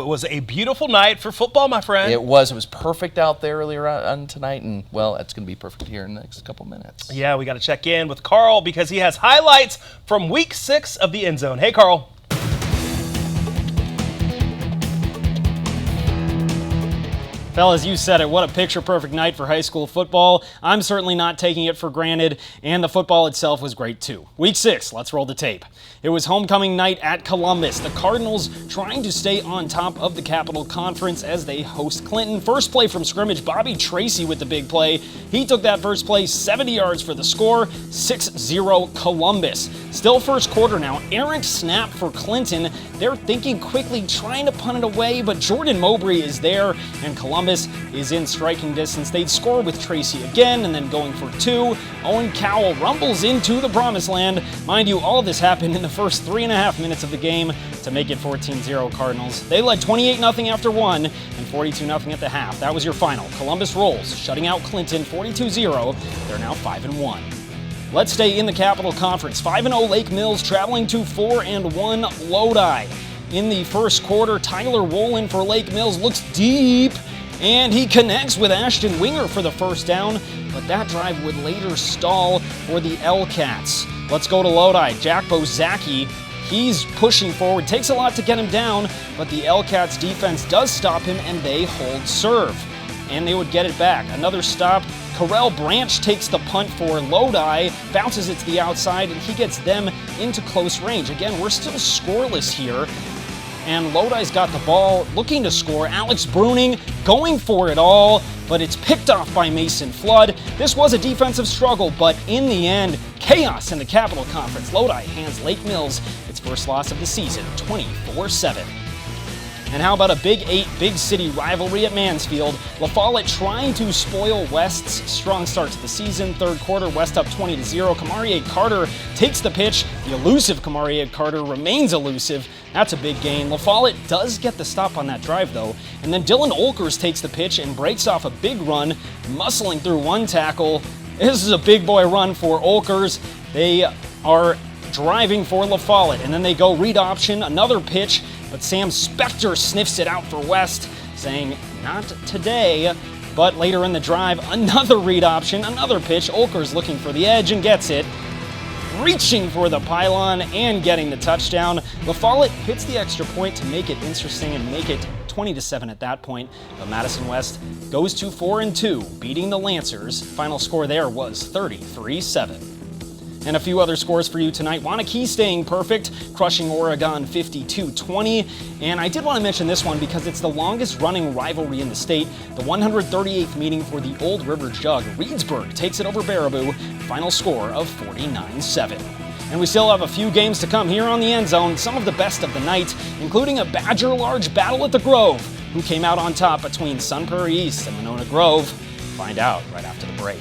It was a beautiful night for football, my friend. It was perfect out there earlier on tonight, and, well, it's going to be perfect here in the next couple minutes. Yeah, we got to check in with Carl because he has highlights from Week 6 of the End Zone. Hey, Carl. Fellas, you said it. What a picture-perfect night for high school football. I'm certainly not taking it for granted, and the football itself was great too. Week 6, let's roll the tape. It was homecoming night at Columbus. The Cardinals trying to stay on top of the Capital Conference as they host Clinton. First play from scrimmage, Bobby Tracy with the big play. He took that first play, 70 yards for the score, 6-0 Columbus. Still first quarter now, errant snap for Clinton. They're thinking quickly, trying to punt it away, but Jordan Mowbray is there, and Columbus is in striking distance. They'd score with Tracy again, and then going for 2. Owen Cowell rumbles into the promised land. Mind you, all of this happened in the first 3.5 minutes of the game to make it 14-0 Cardinals. They led 28-0 after 1 and 42-0 at the half. That was your final. Columbus rolls, shutting out Clinton 42-0. They're now 5-1. Let's stay in the Capital Conference. 5-0 Lake Mills traveling to 4-1 Lodi. In the first quarter, Tyler Wolin for Lake Mills looks deep, and he connects with Ashton Winger for the first down, but that drive would later stall for the L-Cats. Let's go to Lodi. Jack Bozaki, he's pushing forward, takes a lot to get him down, but the L-Cats defense does stop him, and they hold serve. And they would get it back. Another stop. Correll Branch takes the punt for Lodi, bounces it to the outside, and he gets them into close range. Again, we're still scoreless here, and Lodi's got the ball, looking to score. Alex Bruning going for it all, but it's picked off by Mason Flood. This was a defensive struggle, but in the end, chaos in the Capital Conference. Lodi hands Lake Mills its first loss of the season, 24-7. And how about a Big 8 big city rivalry at Mansfield? La Follette trying to spoil West's strong start to the season. Third quarter, West up 20-0. Kamari Carter takes the pitch. The elusive Kamari Carter remains elusive. That's a big gain. La Follette does get the stop on that drive, though. And then Dylan Olkers takes the pitch and breaks off a big run, muscling through one tackle. This is a big boy run for Olkers. They are driving for La Follette, and then they go read option, another pitch, but Sam Spector sniffs it out for West, saying, not today. But later in the drive, another read option, another pitch. Olkers looking for the edge and gets it, reaching for the pylon and getting the touchdown. La Follette hits the extra point to make it interesting and make it 20-7 at that point. But Madison West goes to 4-2, beating the Lancers. Final score there was 33-7. And a few other scores for you tonight. Wanakee staying perfect, crushing Oregon 52-20. And I did want to mention this one because it's the longest running rivalry in the state. The 138th meeting for the Old River Jug. Reedsburg takes it over Baraboo. Final score of 49-7. And we still have a few games to come here on the End Zone, some of the best of the night, including a Badger Large battle at the Grove. Who came out on top between Sun Prairie East and Monona Grove? Find out right after the break.